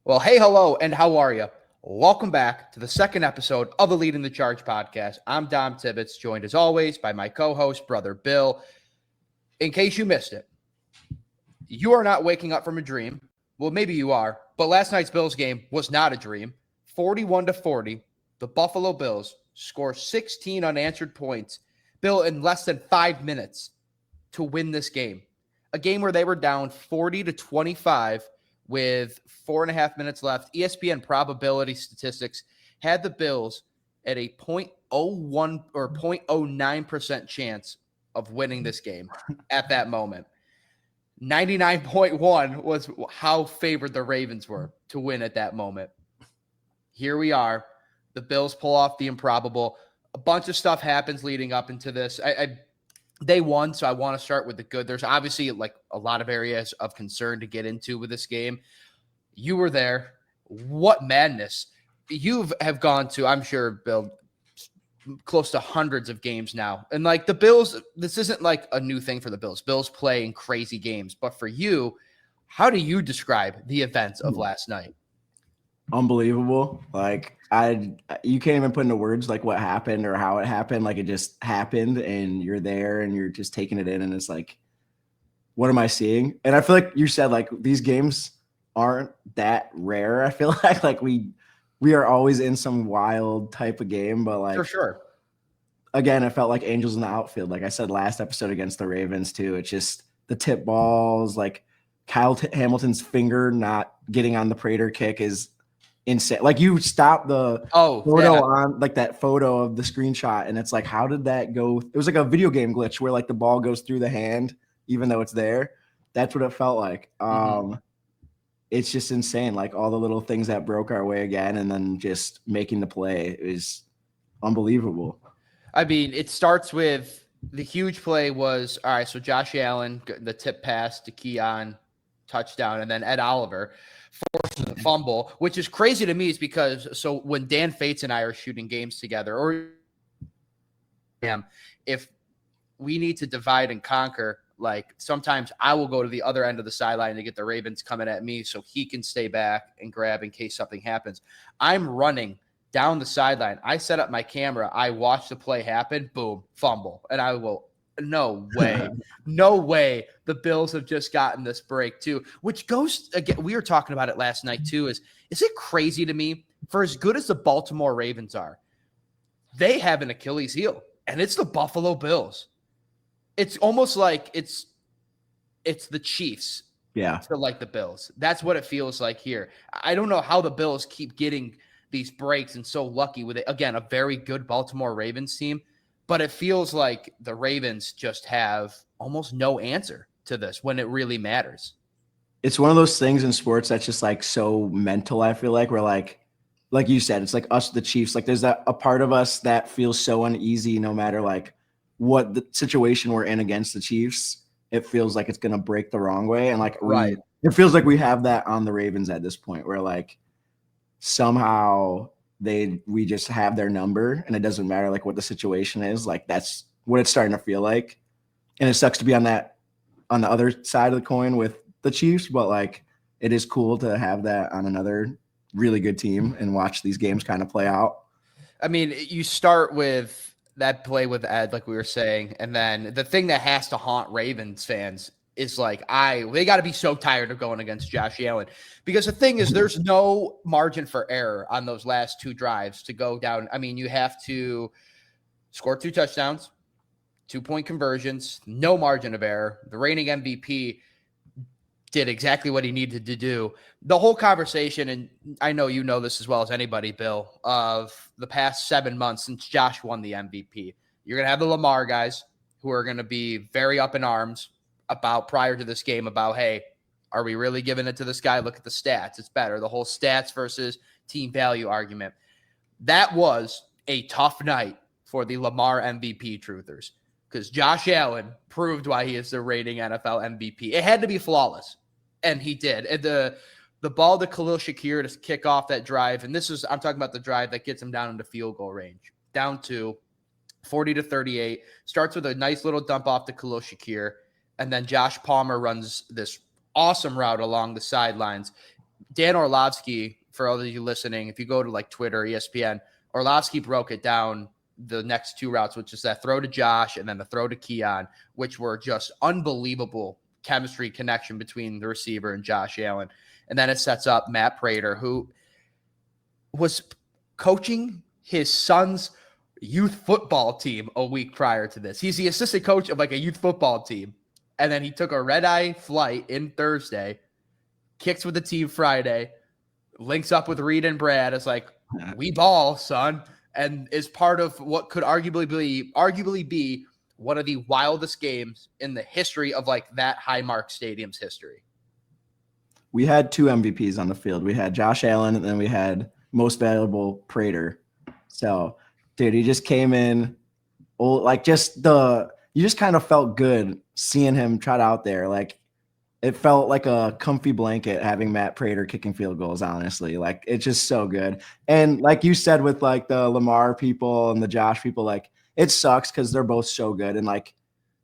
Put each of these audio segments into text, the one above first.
Well, hey, hello, and how are you? Welcome back to the second episode of the Leading the Charge podcast. I'm Dom Tibbetts, joined as always by my co-host, brother Bill. In case you missed it, you are not waking up from a dream. Well, maybe you are, but last night's Bills game was not a dream. 41-40, the Buffalo Bills score 16 unanswered points, Bill, in less than 5 minutes to win this game. A game where they were down 40-25 with 4.5 minutes left. ESPN probability statistics had the Bills at a 0.01 or 0.09% chance of winning this game at that moment. 99.1 was how favored the Ravens were to win at that moment. Here we are. The Bills pull off the improbable. A bunch of stuff happens leading up into this. They won, so I want to start with the good. There's obviously like a lot of areas of concern to get into with this game. You were there. What madness. You have gone to, I'm sure, Bill, close to hundreds of games now. And like the Bills, this isn't like a new thing for the Bills. Bills play in crazy games. But for you, how do you describe the events of last night? Unbelievable. You can't even put into words like what happened or how it happened. Like it just happened and you're there and you're just taking it in and it's like, what am I seeing? And I feel like you said like these games aren't that rare. I feel like we are always in some wild type of game, but like For sure. Again, it felt like angels in the outfield. Like I said last episode against the Ravens too. It's just the tip balls, like Kyle Hamilton's finger not getting on the Prater kick is insane. Like you stop the photo on like that photo of the screenshot and it's like, how did that go? It was like a video game glitch where like the ball goes through the hand even though it's there. That's what it felt like. It's just insane. Like all the little things that broke our way again and then just making the play is unbelievable. I mean, it starts with the huge play was, all right, so Josh Allen, the tip pass to Keon, touchdown, and then Ed Oliver forces the fumble, which is crazy to me is because so when Dan Fates and I are shooting games together, or if we need to divide and conquer, like sometimes I will go to the other end of the sideline to get the Ravens coming at me so he can stay back and grab in case something happens. I'm running down the sideline. I set up my camera. I watch the play happen. Boom, fumble. And I will, no way. No way the Bills have just gotten this break too, which goes again. We were talking about it last night too. Is it crazy to me for as good as the Baltimore Ravens are, they have an Achilles heel and it's the Buffalo Bills. It's almost like it's the Chiefs. Yeah. To like the Bills. That's what it feels like here. I don't know how the Bills keep getting these breaks and so lucky with it. Again, a very good Baltimore Ravens team, but it feels like the Ravens just have almost no answer to this when it really matters. It's one of those things in sports that's just like so mental. I feel like we're like you said, it's like us, the Chiefs, like there's a part of us that feels so uneasy no matter like what the situation we're in against the Chiefs. It feels like it's going to break the wrong way. And like, it feels like we have that on the Ravens at this point where like, somehow we just have their number and it doesn't matter like what the situation is. Like that's what it's starting to feel like. And it sucks to be on the other side of the coin with the Chiefs, but like it is cool to have that on another really good team and watch these games kind of play out. I mean, you start with that play with Ed, like we were saying, and then the thing that has to haunt Ravens fans is like they got to be so tired of going against Josh Allen because the thing is there's no margin for error on those last two drives to go down. I mean, you have to score 2 touchdowns, 2-point conversions, no margin of error. The reigning MVP did exactly what he needed to do. The whole conversation, and I know you know this as well as anybody, Bill, of the past 7 months since Josh won the MVP. You're going to have the Lamar guys who are going to be very up in arms about prior to this game about, hey, are we really giving it to this guy? Look at the stats. It's better. The whole stats versus team value argument. That was a tough night for the Lamar MVP truthers because Josh Allen proved why he is the reigning NFL MVP. It had to be flawless, and he did. And the ball to Khalil Shakir to kick off that drive, and I'm talking about the drive that gets him down into field goal range, down to 40-38, starts with a nice little dump off to Khalil Shakir. And then Josh Palmer runs this awesome route along the sidelines. Dan Orlovsky, for all of you listening, if you go to like Twitter, ESPN, Orlovsky broke it down the next two routes, which is that throw to Josh and then the throw to Keon, which were just unbelievable chemistry connection between the receiver and Josh Allen. And then it sets up Matt Prater, who was coaching his son's youth football team a week prior to this. He's the assistant coach of like a youth football team. And then he took a red-eye flight in Thursday, kicks with the team Friday, links up with Reed and Brad. It's like, we ball, son, and is part of what could arguably be one of the wildest games in the history of like that Highmark Stadium's history. We had two MVPs on the field. We had Josh Allen, and then we had most valuable Prater. So, dude, he just came in, like you just kind of felt good seeing him trot out there. Like, it felt like a comfy blanket having Matt Prater kicking field goals, honestly. Like, it's just so good. And like you said, with like the Lamar people and the Josh people, like, it sucks because they're both so good. And like,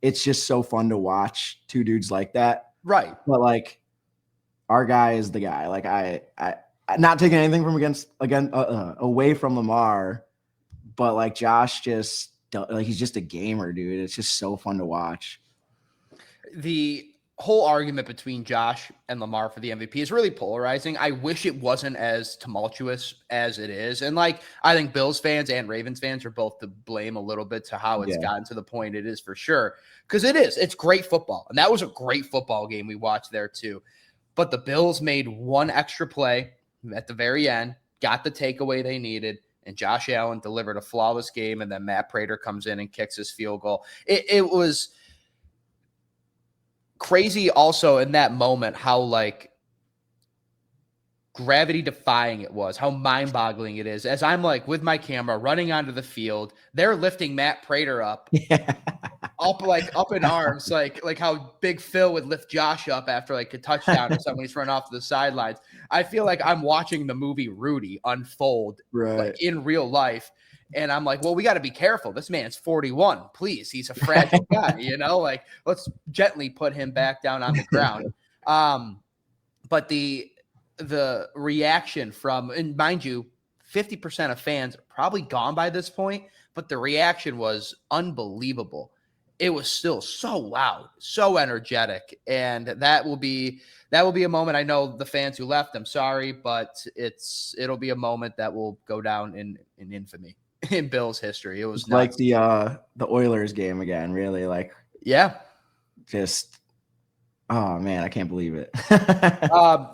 it's just so fun to watch two dudes like that. Right. But like, our guy is the guy. Like, I not taking anything from away from Lamar, but like Josh just like, he's just a gamer, dude. It's just so fun to watch. The whole argument between Josh and Lamar for the MVP is really polarizing. I wish it wasn't as tumultuous as it is. And like, I think Bills fans and Ravens fans are both to blame a little bit to how it's gotten to the point it is, for sure. Because it's great football. And that was a great football game we watched there too. But the Bills made one extra play at the very end, got the takeaway they needed, and Josh Allen delivered a flawless game. And then Matt Prater comes in and kicks his field goal. It was crazy also in that moment how like gravity defying it was, how mind boggling it is. As I'm like with my camera running onto the field, they're lifting Matt Prater up, up in arms, like how Big Phil would lift Josh up after like a touchdown or something. He's run off to the sidelines. I feel like I'm watching the movie Rudy unfold like in real life. And I'm like, well, we got to be careful. This man's 41. Please, he's a fragile guy, like let's gently put him back down on the ground. But the reaction from, and mind you, 50% of fans are probably gone by this point, but the reaction was unbelievable. It was still so loud, so energetic. And that will be a moment. I know the fans who left, I'm sorry, but it'll be a moment that will go down in infamy in Bills history. It was like the Oilers game again, really. Like, just, oh man, I can't believe it.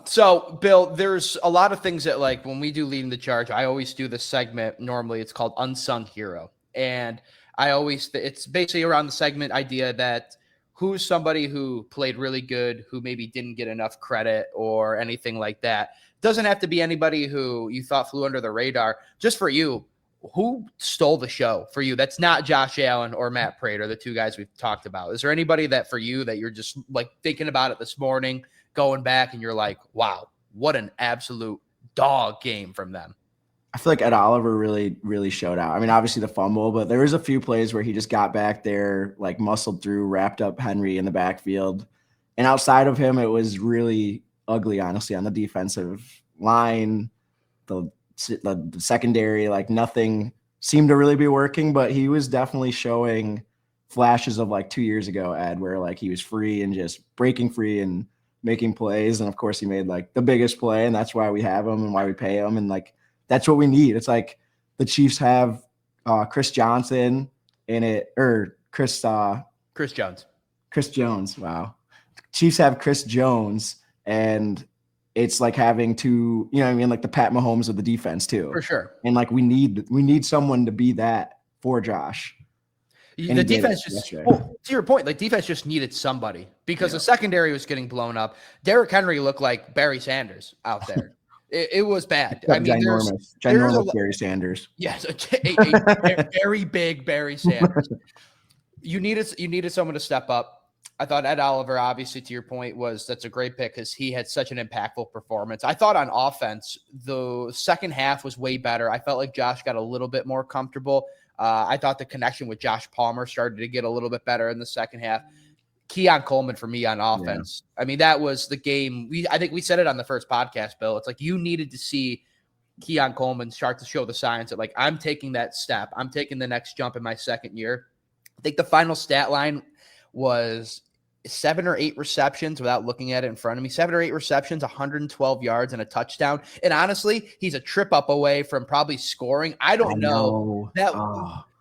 So Bill, there's a lot of things that, like, when we do Leading the Charge, I always do this segment. Normally it's called Unsung Hero. And it's basically around the segment idea that who's somebody who played really good, who maybe didn't get enough credit or anything like that. Doesn't have to be anybody who you thought flew under the radar. Just for you, who stole the show for you? That's not Josh Allen or Matt Prater, the two guys we've talked about. Is there anybody that for you that you're just like thinking about it this morning, going back, and you're like, wow, what an absolute dog game from them? I feel like Ed Oliver really, really showed out. I mean, obviously the fumble, but there was a few plays where he just got back there, like muscled through, wrapped up Henry in the backfield. And outside of him, it was really ugly, honestly, on the defensive line, the secondary, like nothing seemed to really be working, but he was definitely showing flashes of like 2 years ago, Ed, where like he was free and just breaking free and making plays. And of course he made like the biggest play, and that's why we have him and why we pay him. And like, that's what we need. It's like the Chiefs have Chris Johnson in it, or Chris Jones. Wow. Chiefs have Chris Jones, and it's like having two, you know what I mean? Like the Pat Mahomes of the defense too. For sure. And like we need someone to be that for Josh. The defense just, to your point, like defense just needed somebody because the secondary was getting blown up. Derrick Henry looked like Barry Sanders out there. It was bad. I mean, ginormous Barry Sanders. Yes, a very big Barry Sanders. You needed someone to step up. I thought Ed Oliver, obviously, to your point, that's a great pick because he had such an impactful performance. I thought on offense, the second half was way better. I felt like Josh got a little bit more comfortable. I thought the connection with Josh Palmer started to get a little bit better in the second half. Keon Coleman for me on offense. Yeah. I mean, that was the game. I think we said it on the first podcast, Bill. It's like you needed to see Keon Coleman start to show the signs that, like, I'm taking that step. I'm taking the next jump in my second year. I think the final stat line was 7 or 8 receptions without looking at it in front of me. 7 or 8 receptions, 112 yards and a touchdown. And honestly, he's a trip up away from probably scoring. I don't know.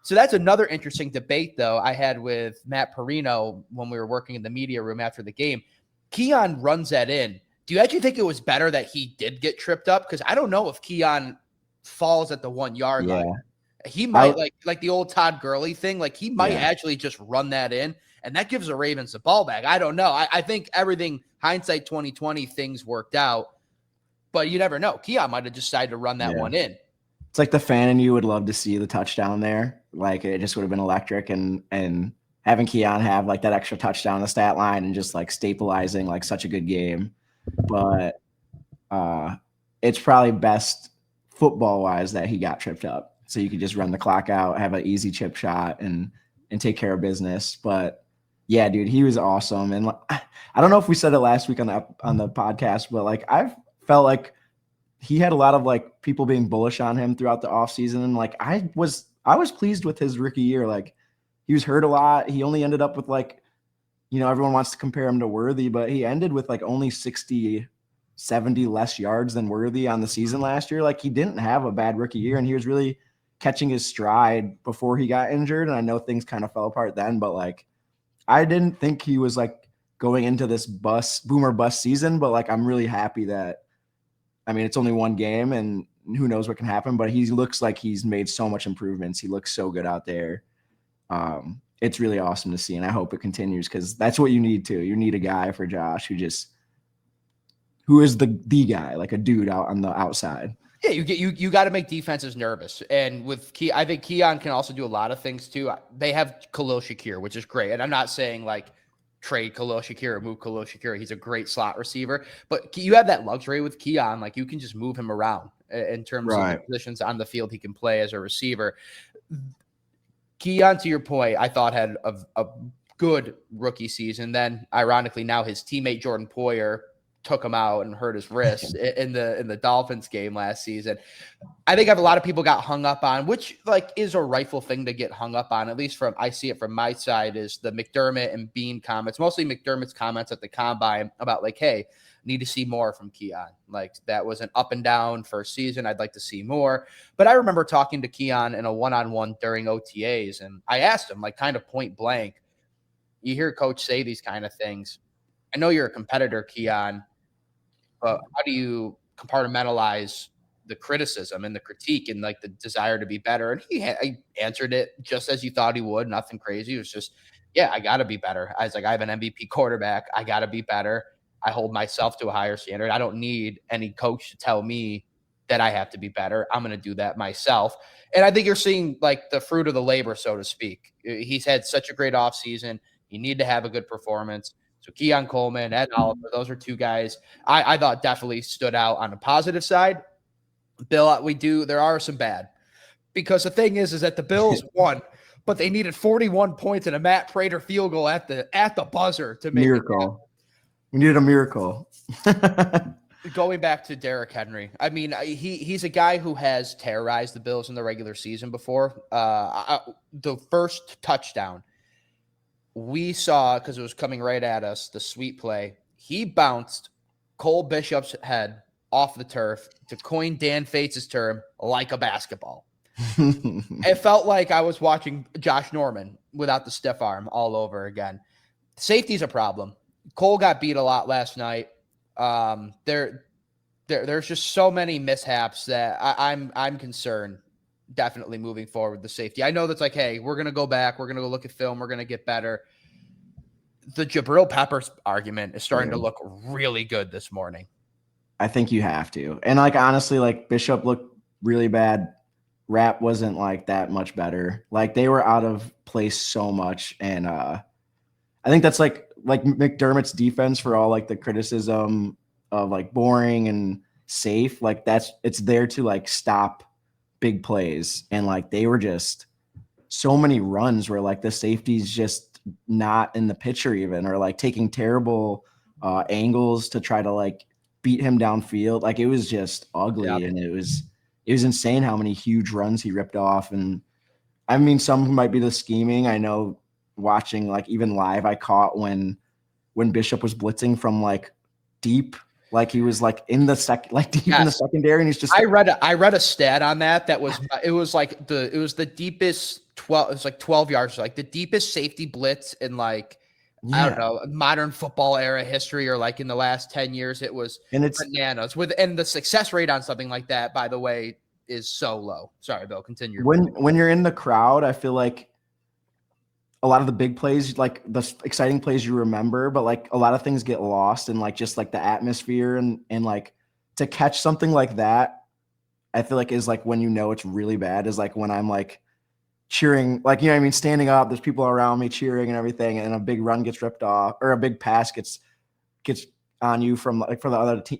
So that's another interesting debate, though, I had with Matt Perino when we were working in the media room after the game. Keon runs that in. Do you actually think it was better that he did get tripped up? Because I don't know if Keon falls at the 1 yard line. He might, like the old Todd Gurley thing, like he might actually just run that in, and that gives the Ravens the ball back. I don't know. I think everything, hindsight 2020, things worked out, but you never know. Keon might have decided to run that one in. It's like the fan in you would love to see the touchdown there. Like it just would have been electric, and having Keon have like that extra touchdown on the stat line and just like stabilizing like such a good game. But it's probably best football wise that he got tripped up, so you could just run the clock out, have an easy chip shot, and take care of business. But yeah, dude, he was awesome. And I don't know if we said it last week on the podcast, but like I've felt like he had a lot of like people being bullish on him throughout the offseason. And like I was pleased with his rookie year. Like he was hurt a lot. He only ended up with like, everyone wants to compare him to Worthy, but he ended with like only 60, 70 less yards than Worthy on the season last year. Like he didn't have a bad rookie year, and he was really catching his stride before he got injured. And I know things kind of fell apart then, but like I didn't think he was like going into this boomer bust season, but like I'm really happy that, I mean, it's only one game and who knows what can happen, but he looks like he's made so much improvements. He looks so good out there. It's really awesome to see, and I hope it continues, because that's what you need too. You need a guy for Josh who is the guy, like a dude out on the outside. Yeah, you got to make defenses nervous. And with I think Keon can also do a lot of things too. They have Khalil Shakir, which is great. And I'm not saying like trade Khalil Shakir or move Khalil Shakir. He's a great slot receiver, but you have that luxury with Keon. Like you can just move him around in terms of the positions on the field he can play as a receiver. Keon, to your point, I thought had a good rookie season. Then ironically, now his teammate Jordan Poyer took him out and hurt his wrist in the Dolphins game last season. I think a lot of people got hung up on, which like is a rightful thing to get hung up on, at least I see it from my side, is the McDermott and Bean comments, mostly McDermott's comments at the combine about like, hey, need to see more from Keon. Like that was an up and down first season. I'd like to see more. But I remember talking to Keon in a one-on-one during OTAs, and I asked him like kind of point blank, you hear coach say these kind of things. I know you're a competitor, Keon, but how do you compartmentalize the criticism and the critique and like the desire to be better? And he answered it just as you thought he would. Nothing crazy. It was just, yeah, I got to be better. I was like, I have an MVP quarterback. I got to be better. I hold myself to a higher standard. I don't need any coach to tell me that I have to be better. I'm going to do that myself. And I think you're seeing like the fruit of the labor, so to speak. He's had such a great offseason. You need to have a good performance. So Keon Coleman, Ed Oliver, those are two guys I thought definitely stood out on the positive side. Bill, there are some bad, because the thing is that the Bills won, but they needed 41 points and a Matt Prater field goal at the buzzer to make miracle. We needed a miracle. Going back to Derrick Henry, I mean, he's a guy who has terrorized the Bills in the regular season before. The first touchdown we saw, because it was coming right at us, the sweep play, he bounced Cole Bishop's head off the turf, to coin Dan Fates' term, like a basketball. It felt like I was watching Josh Norman without the stiff arm all over again. Safety's a problem. Cole got beat a lot last night. There's just so many mishaps that I'm concerned. Definitely moving forward, the safety. I know that's like, hey, we're going to go back. We're going to go look at film. We're going to get better. The Jabril Peppers argument is starting to look really good this morning. I think you have to. And like, honestly, like Bishop looked really bad. Rapp wasn't like that much better. Like they were out of place so much. And I think that's like McDermott's defense, for all like the criticism of like boring and safe. Like it's there to like stop big plays. And like they were just so many runs where like the safeties just not in the picture even, or like taking terrible angles to try to like beat him downfield. Like it was just ugly, Yeah. and it was insane how many huge runs he ripped off. And I mean, some might be the scheming. I know watching like even live, I caught when Bishop was blitzing from like deep, like he was like in the like deep in the Yes. secondary, and he's just I read a stat on that was it was like the deepest 12, it was like 12 yards, like the deepest safety blitz in like I don't yeah. know, modern football era history, or like in the last 10 years. It was And it's bananas. And the success rate on something like that, by the way, is so low. Sorry, Bill, continue your point. when you're in the crowd, I feel like a lot of the big plays, like the exciting plays you remember, but like a lot of things get lost in like just like the atmosphere, and like to catch something like that, I feel like is like when you know it's really bad, is like when I'm like cheering, like, you know what I mean, standing up, there's people around me cheering and everything, and a big run gets ripped off, or a big pass gets on you from like for the other team,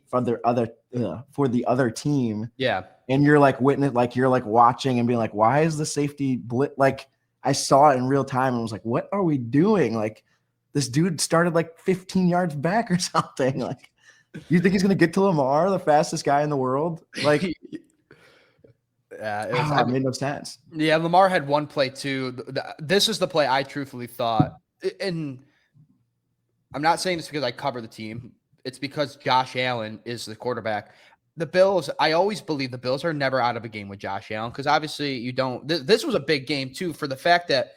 for the other team, Yeah. and you're like like you're like watching and being like, why is the safety like I saw it in real time and was like, what are we doing? Like this dude started like 15 yards back or something. Like, you think he's gonna get to Lamar, the fastest guy in the world? Like, Yeah, it made no sense. yeah, Lamar had one play too. This is the play I truthfully thought, and I'm not saying this because I cover the team. It's because Josh Allen is the quarterback. The Bills, I always believe the Bills are never out of a game with Josh Allen, because obviously you don't. This was a big game too, for the fact that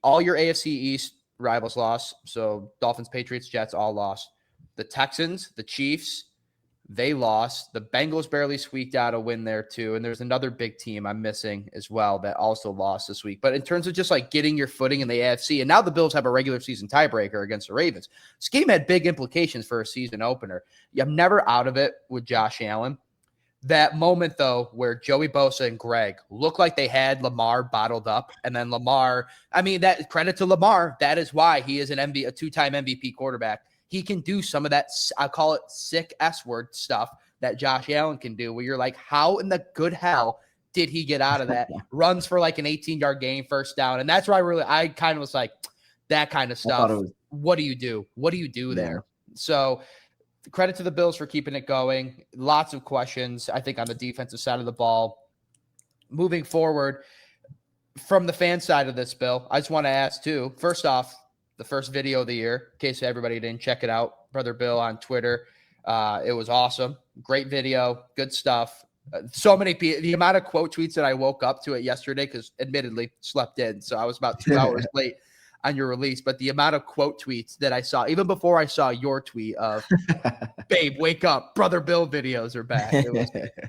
all your AFC East rivals lost. So Dolphins, Patriots, Jets all lost. The Texans, the Chiefs, they lost. The Bengals barely squeaked out a win there too. And there's another big team I'm missing as well that also lost this week. But in terms of just like getting your footing in the AFC, and now the Bills have a regular season tiebreaker against the Ravens. This game had big implications for a season opener. I'm never out of it with Josh Allen. That moment, though, where Joey Bosa and Greg looked like they had Lamar bottled up, and then Lamar, I mean, that credit to Lamar. That is why he is a two-time MVP quarterback. He can do some of that, I call it sick S-word stuff that Josh Allen can do, where you're like, how in the good hell did he get out of that? Runs for like an 18-yard gain, first down. And that's where I kind of was like, that kind of stuff. What do you do? What do you do there? So credit to the Bills for keeping it going. Lots of questions, I think, on the defensive side of the ball. Moving forward, from the fan side of this, Bill, I just want to ask too. First off, the first video of the year, in case everybody didn't check it out, Brother Bill on Twitter. It was awesome. Great video. Good stuff. So many people, the amount of quote tweets that I woke up to it yesterday, because admittedly slept in. So I was about 2 hours late on your release, but the amount of quote tweets that I saw, even before I saw your tweet of babe, wake up, Brother Bill videos are back.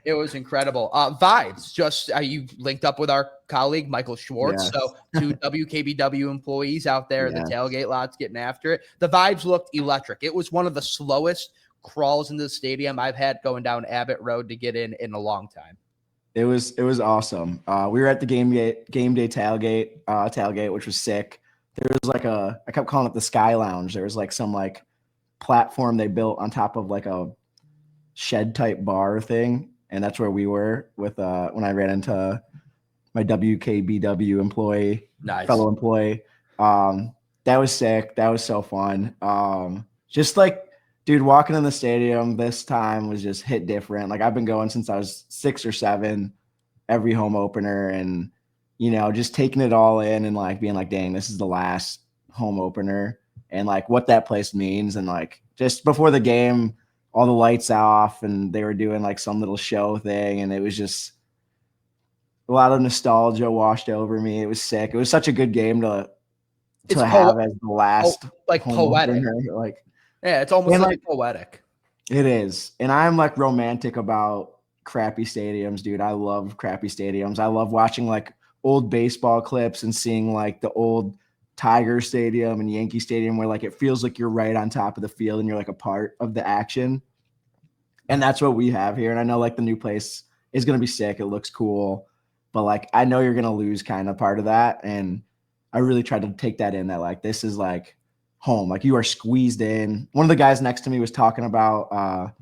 It was incredible. Vibes, just you linked up with our colleague Michael Schwartz. Yes. So two WKBW employees out there in the tailgate lots getting after it. The vibes looked electric. It was one of the slowest crawls into the stadium I've had going down Abbott Road to get in a long time. It was awesome. We were at the game day tailgate, which was sick. There was like I kept calling it the Sky Lounge. There was like some like platform they built on top of like a shed type bar thing, and that's where we were with when I ran into my WKBW fellow employee. That was sick. That was so fun. Just like, dude, walking in the stadium this time was just hit different. Like, I've been going since I was 6 or 7, every home opener, and just taking it all in and like being like, dang, this is the last home opener, and like what that place means. And like just before the game, all the lights off, and they were doing like some little show thing, and it was just a lot of nostalgia washed over me. It was sick. It was such a good game to have as the last like poetic opener. Like, yeah, it's almost like poetic. It is. And I'm like romantic about crappy stadiums, dude. I love crappy stadiums. I love watching like old baseball clips and seeing like the old Tiger Stadium and Yankee Stadium, where like it feels like you're right on top of the field and you're like a part of the action. And that's what we have here. And I know like the new place is going to be sick. It looks cool, but like I know you're going to lose kind of part of that. And I really tried to take that in, that like this is like home. Like you are squeezed in. One of the guys next to me was talking about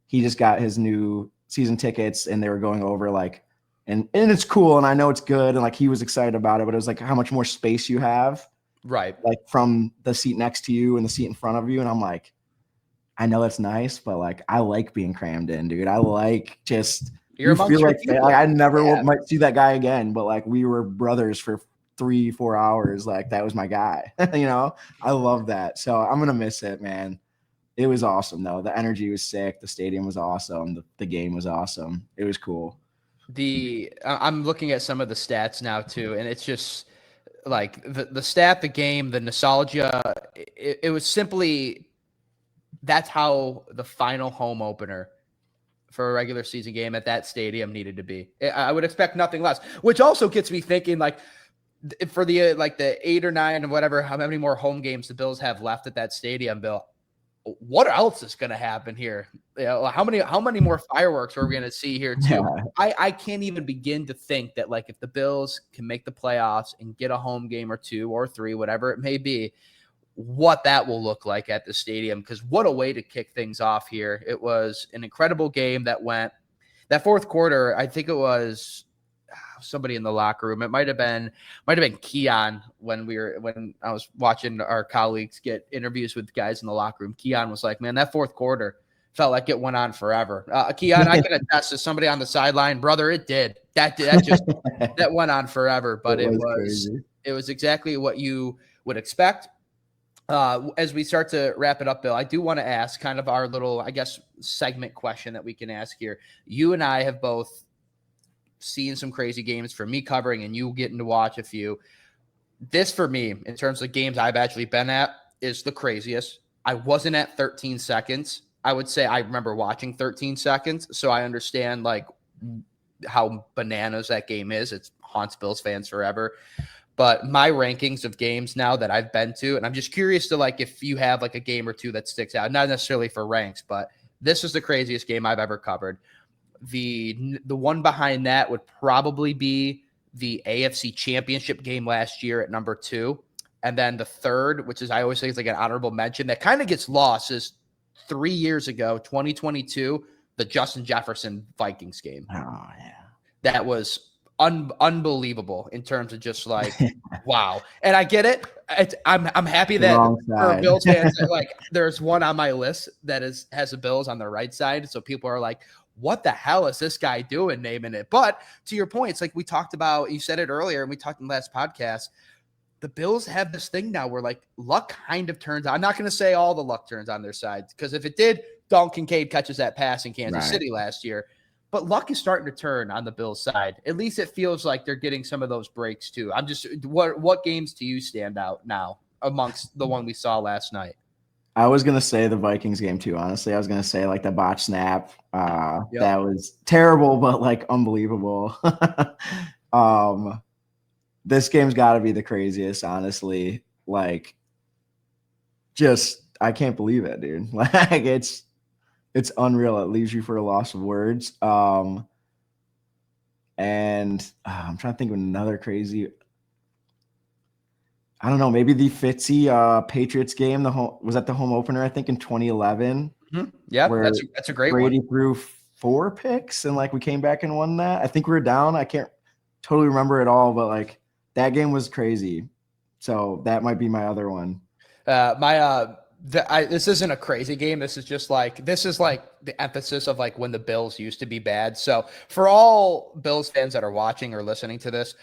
he just got his new season tickets, and they were going over like, and it's cool, and I know it's good, and like he was excited about it, but it was like how much more space you have. Right. like from the seat next to you and the seat in front of you. And I'm like, I know that's nice, but like I like being crammed in, dude. I like just You're you feel amongst your like people. I never Yeah. might see that guy again, but like we were brothers for 3-4 hours. Like that was my guy. I love that. So I'm gonna miss it, man. It was awesome though. The energy was sick. The stadium was awesome. The game was awesome. It was cool. I'm looking at some of the stats now too, and it's just like the stat, the game, the nostalgia. It was simply that's how the final home opener for a regular season game at that stadium needed to be. I would expect nothing less, which also gets me thinking like for the like the 8 or 9 or whatever, how many more home games the Bills have left at that stadium, Bill. What else is going to happen here? How many more fireworks are we going to see here too? Yeah. I can't even begin to think that like if the Bills can make the playoffs and get a home game or 2 or 3, whatever it may be, what that will look like at the stadium. Because what a way to kick things off here. It was an incredible game that fourth quarter. I think it was somebody in the locker room. It might have been Keon when I was watching our colleagues get interviews with guys in the locker room. Keon was like, man, that fourth quarter felt like it went on forever. Keon, I can attest to somebody on the sideline, brother. It did. That just that went on forever, but it was exactly what you would expect. As we start to wrap it up, Bill, I do want to ask kind of our little, I guess, segment question that we can ask here. You and I have both seen some crazy games for me covering and you getting to watch a few. This for me, in terms of games I've actually been at, is the craziest. I wasn't at 13 seconds. I would say I remember watching 13 seconds. So I understand like how bananas that game is. It haunts Bills fans forever. But my rankings of games now that I've been to, and I'm just curious to like if you have like a game or two that sticks out, not necessarily for ranks, but this is the craziest game I've ever covered. The one behind that would probably be the AFC Championship game last year at number 2. And then the third, which is I always think is like an honorable mention that kind of gets lost, is 3 years ago, 2022, the Justin Jefferson Vikings game. Oh, yeah. That was unbelievable in terms of just like, wow. And I get it. I'm happy that for Bills fans, that like there's one on my list that has the Bills on the right side. So people are like, what the hell is this guy doing naming it? But to your point, it's like we talked about, you said it earlier and we talked in the last podcast, the Bills have this thing now where like luck kind of turns on. I'm not going to say all the luck turns on their side because if it did, Dalton Kincaid catches that pass in Kansas City last year. But luck is starting to turn on the Bills side. At least it feels like they're getting some of those breaks too. I'm just what games do you stand out now amongst the one we saw last night? I was gonna say the Vikings game too. Honestly, I was gonna say like the botch snap. That was terrible, but like unbelievable. This game's got to be the craziest, honestly. Like, just I can't believe it, dude. Like it's unreal. It leaves you for a loss of words. And I'm trying to think of another crazy. I don't know. Maybe the Fitzy Patriots game. Was that the home opener? I think in 2011. Mm-hmm. Yeah, that's a great Brady one. threw 4 picks and like we came back and won that. I think we were down. I can't totally remember it all, but like that game was crazy. So that might be my other one. This isn't a crazy game. This is like the emphasis of like when the Bills used to be bad. So for all Bills fans that are watching or listening to this,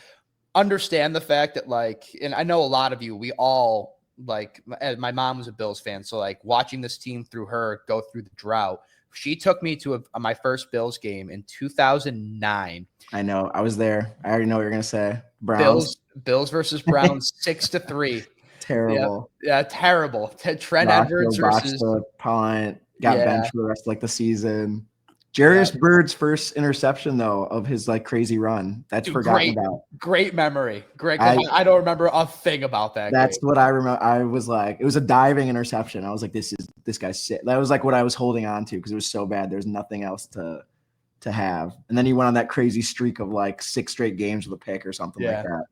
understand the fact that like, and I know a lot of you, we all like, my mom was a Bills fan. So like watching this team through her go through the drought, she took me to my first Bills game in 2009. I know. I was there. I already know what you're going to say. Browns. Bills versus Browns, 6-3. Terrible. Yeah, terrible. Trent Edwards versus punt, got benched for the rest of like the season. Jarius Bird's first interception though of his like crazy run. That's forgotten about. Great memory. Great. I don't remember a thing about that. That's what I remember. I was like, it was a diving interception. I was like, this guy's sick. That was like what I was holding on to because it was so bad. There's nothing else to have. And then he went on that crazy streak of like 6 straight games with a pick or something like that.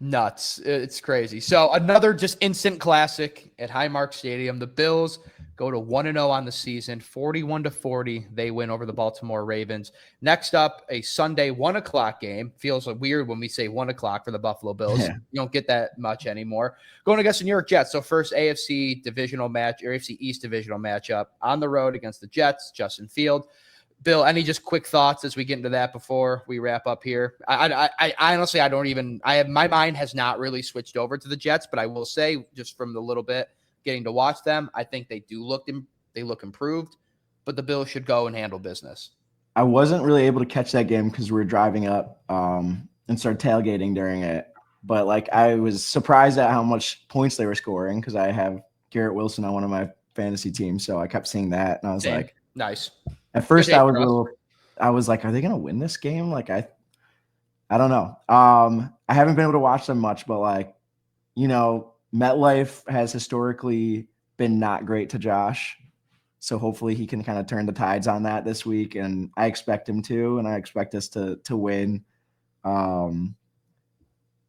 Nuts. It's crazy. So another just instant classic at Highmark Stadium. The Bills go to 1-0 on the season, 41-40. They win over the Baltimore Ravens. Next up, a Sunday 1:00 game. Feels weird when we say 1:00 for the Buffalo Bills. Yeah. You don't get that much anymore. Going against the New York Jets. So first AFC divisional match, or AFC East divisional matchup on the road against the Jets. Justin Field. Bill, any just quick thoughts as we get into that before we wrap up here? I honestly, my mind has not really switched over to the Jets, but I will say just from the little bit getting to watch them, I think they look improved, but the Bills should go and handle business. I wasn't really able to catch that game because we were driving up and started tailgating during it. But like I was surprised at how much points they were scoring because I have Garrett Wilson on one of my fantasy teams, so I kept seeing that and I was like, nice. At first, I was like, are they going to win this game? Like, I don't know. I haven't been able to watch them much, but like, MetLife has historically been not great to Josh. So hopefully he can kind of turn the tides on that this week. And I expect him to, and I expect us to win.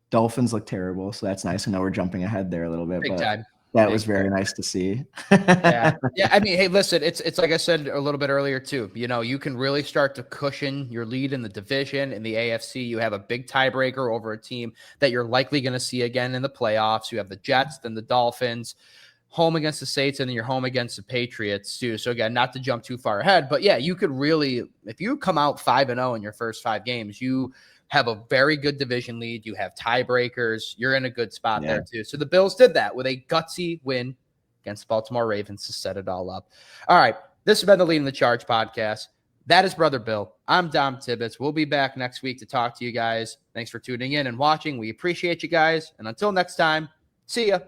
Dolphins look terrible. So that's nice. I know we're jumping ahead there a little bit, Big time. That was very nice to see. Yeah. I mean, hey, listen, it's like I said a little bit earlier too. You can really start to cushion your lead in the division. In the AFC, you have a big tiebreaker over a team that you're likely going to see again in the playoffs. You have the Jets, then the Dolphins, home against the Saints, and then you're home against the Patriots too. So again, not to jump too far ahead, but yeah, you could really, if you come out 5-0 in your first 5 games, you have a very good division lead. You have tiebreakers. You're in a good spot there too. So the Bills did that with a gutsy win against the Baltimore Ravens to set it all up. All right. This has been the Leading the Charge podcast. That is Brother Bill. I'm Dom Tibbetts. We'll be back next week to talk to you guys. Thanks for tuning in and watching. We appreciate you guys. And until next time, see ya.